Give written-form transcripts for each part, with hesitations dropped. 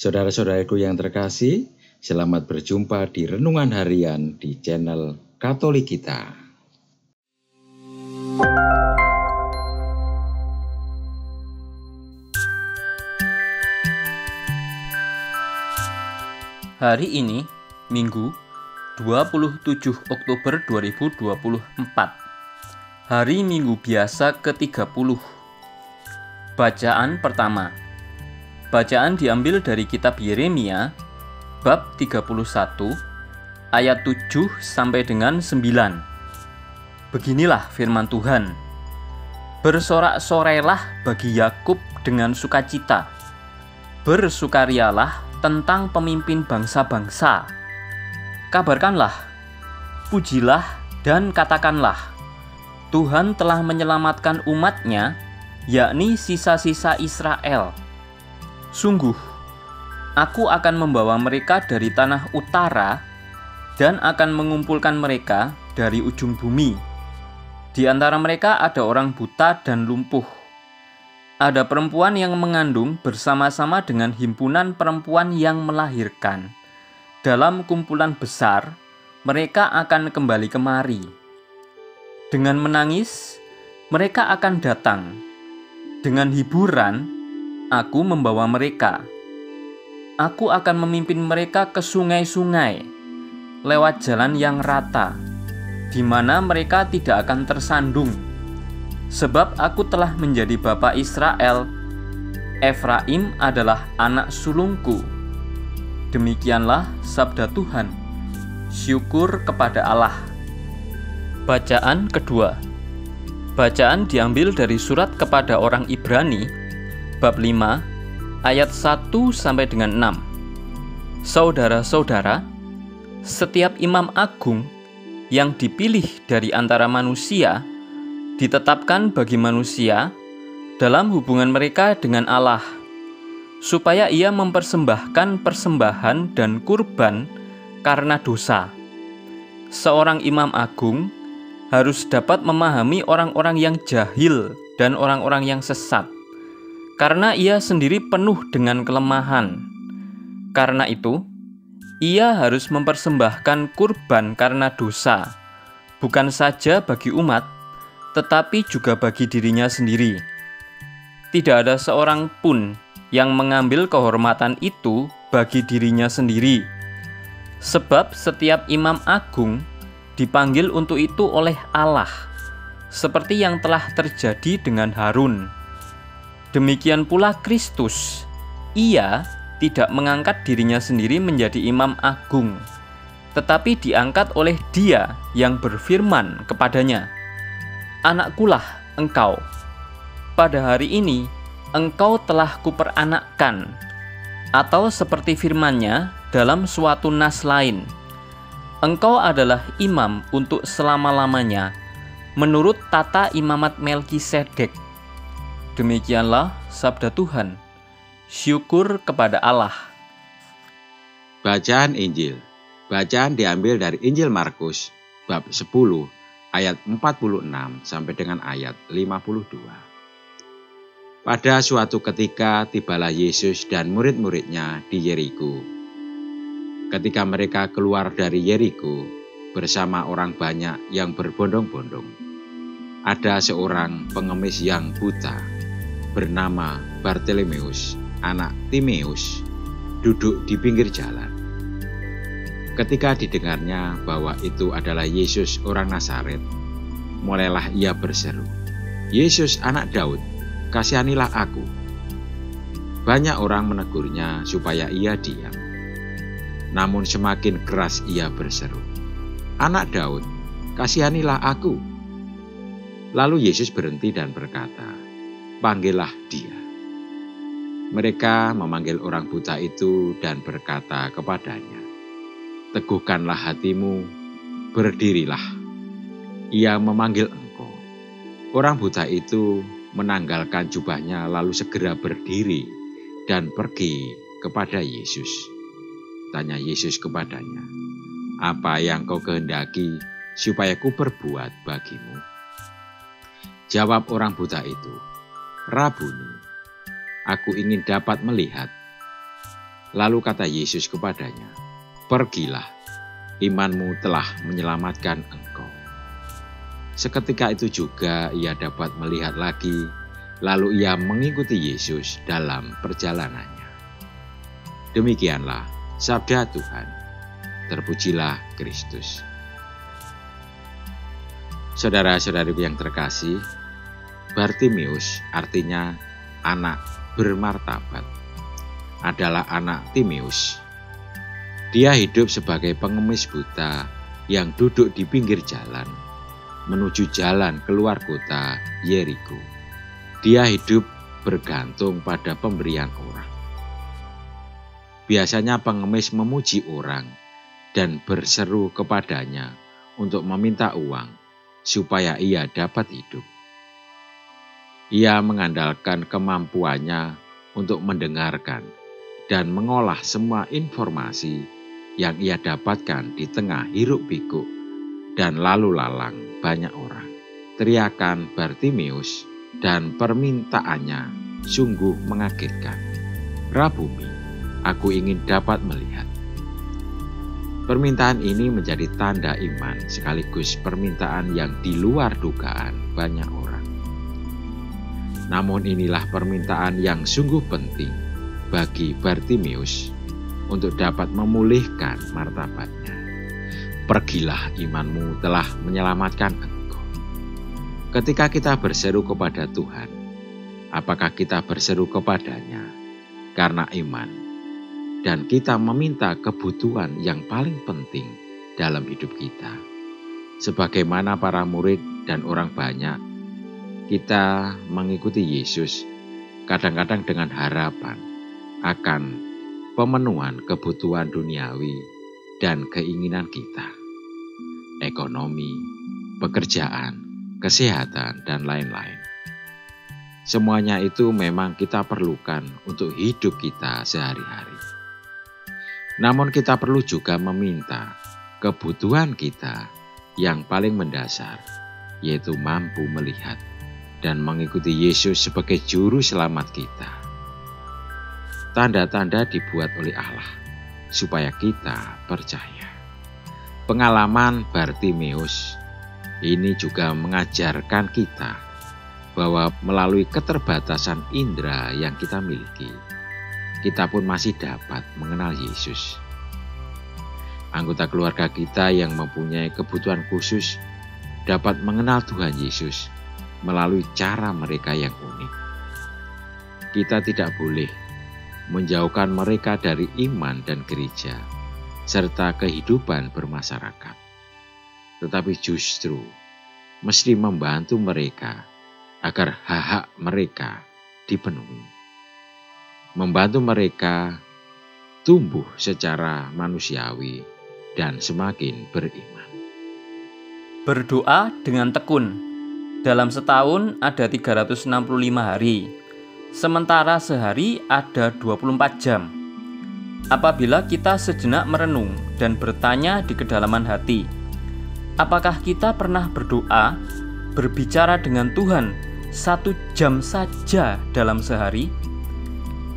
Saudara-saudaraku yang terkasih, selamat berjumpa di Renungan Harian di channel Katolik kita. Hari ini, Minggu, 27 Oktober 2024. Hari Minggu biasa ke-30. Bacaan pertama. Bacaan diambil dari kitab Yeremia, bab 31, ayat 7 sampai dengan 9. Beginilah firman Tuhan. Bersorak-sorailah bagi Yakub dengan sukacita. Bersukarialah tentang pemimpin bangsa-bangsa. Kabarkanlah, pujilah dan katakanlah, Tuhan telah menyelamatkan umat-Nya, yakni sisa-sisa Israel. Sungguh, aku akan membawa mereka dari tanah utara dan akan mengumpulkan mereka dari ujung bumi. Di antara mereka ada orang buta dan lumpuh. Ada perempuan yang mengandung bersama-sama dengan himpunan perempuan yang melahirkan. Dalam kumpulan besar, mereka akan kembali kemari. Dengan menangis, mereka akan datang. Dengan hiburan, aku membawa mereka. Aku akan memimpin mereka ke sungai-sungai, lewat jalan yang rata, di mana mereka tidak akan tersandung. Sebab aku telah menjadi bapa Israel, Efraim adalah anak sulungku. Demikianlah sabda Tuhan. Syukur kepada Allah. Bacaan kedua. Bacaan diambil dari surat kepada orang Ibrani, bab 5, ayat 1 sampai dengan 6. Saudara-saudara, setiap imam agung yang dipilih dari antara manusia ditetapkan bagi manusia dalam hubungan mereka dengan Allah, supaya ia mempersembahkan persembahan dan kurban karena dosa. Seorang imam agung harus dapat memahami orang-orang yang jahil dan orang-orang yang sesat, karena ia sendiri penuh dengan kelemahan. Karena itu, ia harus mempersembahkan kurban karena dosa, bukan saja bagi umat, tetapi juga bagi dirinya sendiri. Tidak ada seorang pun yang mengambil kehormatan itu bagi dirinya sendiri, sebab setiap imam agung dipanggil untuk itu oleh Allah, seperti yang telah terjadi dengan Harun. Demikian pula Kristus, ia tidak mengangkat dirinya sendiri menjadi imam agung, tetapi diangkat oleh Dia yang berfirman kepadanya, Anakkulah engkau, pada hari ini engkau telah kuperanakkan. Atau seperti firman-Nya dalam suatu nas lain, engkau adalah imam untuk selama-lamanya, menurut tata imamat Melkisedek. Demikianlah sabda Tuhan. Syukur kepada Allah. Bacaan Injil. Bacaan diambil dari Injil Markus, bab 10, ayat 46 sampai dengan ayat 52. Pada suatu ketika tibalah Yesus dan murid-muridnya di Yeriko. Ketika mereka keluar dari Yeriko bersama orang banyak yang berbondong-bondong, ada seorang pengemis yang buta bernama Bartimeus, anak Timeus, duduk di pinggir jalan. Ketika didengarnya bahwa itu adalah Yesus orang Nazaret, mulailah ia berseru, Yesus anak Daud, kasihanilah aku. Banyak orang menegurnya supaya ia diam. Namun semakin keras ia berseru, Anak Daud, kasihanilah aku. Lalu Yesus berhenti dan berkata, Panggillah dia. Mereka memanggil orang buta itu dan berkata kepadanya, Teguhkanlah hatimu, berdirilah. Ia memanggil engkau. Orang buta itu menanggalkan jubahnya lalu segera berdiri dan pergi kepada Yesus. Tanya Yesus kepadanya, Apa yang kau kehendaki supaya ku perbuat bagimu? Jawab orang buta itu, Rabuni, aku ingin dapat melihat. Lalu kata Yesus kepadanya, "Pergilah, imanmu telah menyelamatkan engkau." Seketika itu juga ia dapat melihat lagi, lalu ia mengikuti Yesus dalam perjalanannya. Demikianlah sabda Tuhan. Terpujilah Kristus. Saudara-saudariku yang terkasih, Bartimeus artinya anak bermartabat, adalah anak Timeus. Dia hidup sebagai pengemis buta yang duduk di pinggir jalan menuju jalan keluar kota Yeriko. Dia hidup bergantung pada pemberian orang. Biasanya pengemis memuji orang dan berseru kepadanya untuk meminta uang supaya ia dapat hidup. Ia mengandalkan kemampuannya untuk mendengarkan dan mengolah semua informasi yang ia dapatkan di tengah hiruk-pikuk dan lalu lalang banyak orang. Teriakan Bartimeus dan permintaannya sungguh mengagetkan. "Rabuni, aku ingin dapat melihat." Permintaan ini menjadi tanda iman sekaligus permintaan yang di luar dugaan banyak orang. Namun inilah permintaan yang sungguh penting bagi Bartimeus untuk dapat memulihkan martabatnya. "Pergilah, imanmu telah menyelamatkan engkau." Ketika kita berseru kepada Tuhan, apakah kita berseru kepadanya karena iman dan kita meminta kebutuhan yang paling penting dalam hidup kita? Sebagaimana para murid dan orang banyak, kita mengikuti Yesus kadang-kadang dengan harapan akan pemenuhan kebutuhan duniawi dan keinginan kita, ekonomi, pekerjaan, kesehatan, dan lain-lain. Semuanya itu memang kita perlukan untuk hidup kita sehari-hari. Namun kita perlu juga meminta kebutuhan kita yang paling mendasar, yaitu mampu melihat dan mengikuti Yesus sebagai juru selamat kita. Tanda-tanda dibuat oleh Allah supaya kita percaya. Pengalaman Bartimeus ini juga mengajarkan kita bahwa melalui keterbatasan indera yang kita miliki, kita pun masih dapat mengenal Yesus. Anggota keluarga kita yang mempunyai kebutuhan khusus dapat mengenal Tuhan Yesus melalui cara mereka yang unik. Kita tidak boleh menjauhkan mereka dari iman dan gereja, serta kehidupan bermasyarakat. Tetapi justru mesti membantu mereka agar hak-hak mereka dipenuhi. Membantu mereka tumbuh secara manusiawi dan semakin beriman. Berdoa dengan tekun. Dalam setahun ada 365 hari, sementara sehari ada 24 jam. Apabila kita sejenak merenung dan bertanya di kedalaman hati, apakah kita pernah berdoa, berbicara dengan Tuhan 1 jam saja dalam sehari?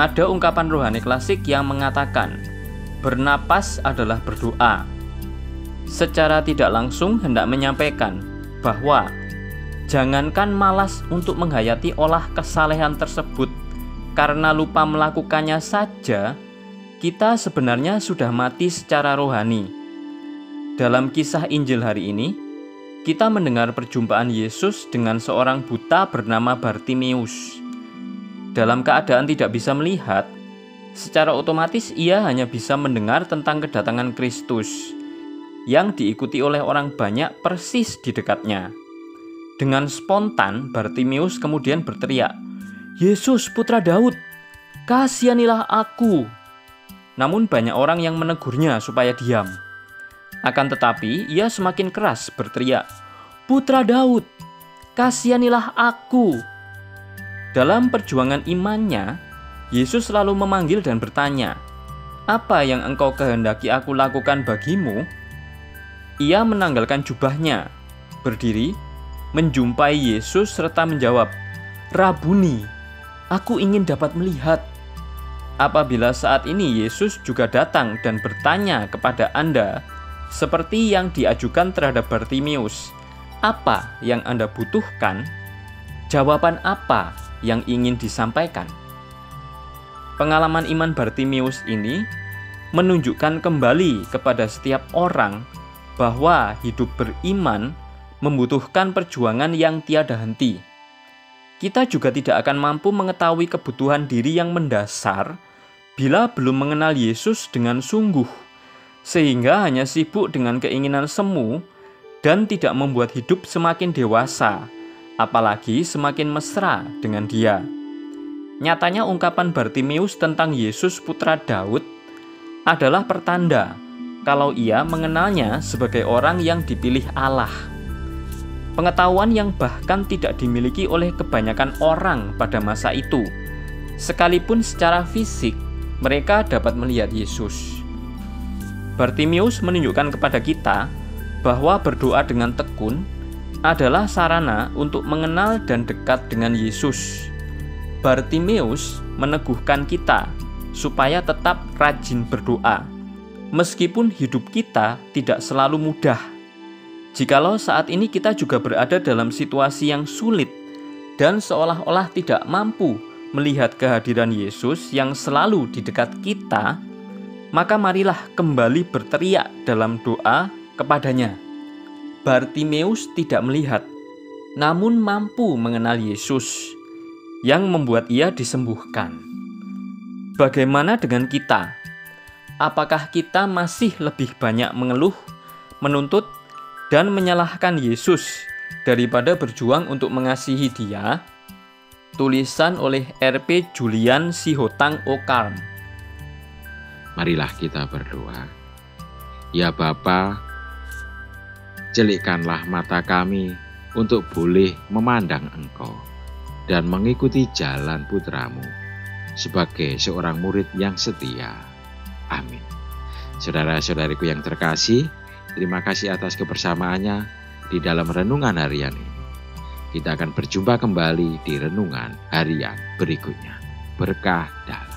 Ada ungkapan rohani klasik yang mengatakan, bernapas adalah berdoa. Secara tidak langsung hendak menyampaikan bahwa jangankan malas untuk menghayati olah kesalehan tersebut karena lupa melakukannya saja, kita sebenarnya sudah mati secara rohani. Dalam kisah Injil hari ini, kita mendengar perjumpaan Yesus dengan seorang buta bernama Bartimeus. Dalam keadaan tidak bisa melihat, secara otomatis ia hanya bisa mendengar tentang kedatangan Kristus yang diikuti oleh orang banyak persis di dekatnya. Dengan spontan, Bartimeus kemudian berteriak, "Yesus, putra Daud, kasihanilah aku." Namun banyak orang yang menegurnya supaya diam. Akan tetapi, ia semakin keras berteriak, "Putra Daud, kasihanilah aku." Dalam perjuangan imannya, Yesus selalu memanggil dan bertanya, "Apa yang engkau kehendaki aku lakukan bagimu?" Ia menanggalkan jubahnya, berdiri, menjumpai Yesus serta menjawab, "Rabuni, aku ingin dapat melihat." apabila saat ini Yesus juga datang dan bertanya kepada Anda, seperti yang diajukan terhadap Bartimius, apa yang Anda butuhkan? Jawaban apa yang ingin disampaikan? Pengalaman iman Bartimius ini menunjukkan kembali kepada setiap orang bahwa hidup beriman membutuhkan perjuangan yang tiada henti. Kita juga tidak akan mampu mengetahui kebutuhan diri yang mendasar bila belum mengenal Yesus dengan sungguh, sehingga hanya sibuk dengan keinginan semu dan tidak membuat hidup semakin dewasa, apalagi semakin mesra dengan Dia. Nyatanya ungkapan Bartimius tentang Yesus putra Daud adalah pertanda kalau ia mengenalnya sebagai orang yang dipilih Allah. Pengetahuan yang bahkan tidak dimiliki oleh kebanyakan orang pada masa itu. Sekalipun secara fisik mereka dapat melihat Yesus. Bartimius menunjukkan kepada kita bahwa berdoa dengan tekun adalah sarana untuk mengenal dan dekat dengan Yesus. Bartimius meneguhkan kita supaya tetap rajin berdoa, meskipun hidup kita tidak selalu mudah. Jikalau saat ini kita juga berada dalam situasi yang sulit dan seolah-olah tidak mampu melihat kehadiran Yesus yang selalu di dekat kita, maka marilah kembali berteriak dalam doa kepadanya. Bartimius tidak melihat, namun mampu mengenal Yesus yang membuat ia disembuhkan. Bagaimana dengan kita? Apakah kita masih lebih banyak mengeluh, menuntut, dan menyalahkan Yesus daripada berjuang untuk mengasihi Dia? Tulisan oleh R.P. Julian Sihotang Okarm. Marilah kita berdoa. Ya Bapa, celikkanlah mata kami untuk boleh memandang Engkau dan mengikuti jalan putra-Mu sebagai seorang murid yang setia. Amin. Saudara-saudariku yang terkasih, terima kasih atas kebersamaannya di dalam renungan harian ini. Kita akan berjumpa kembali di renungan harian berikutnya. Berkah dan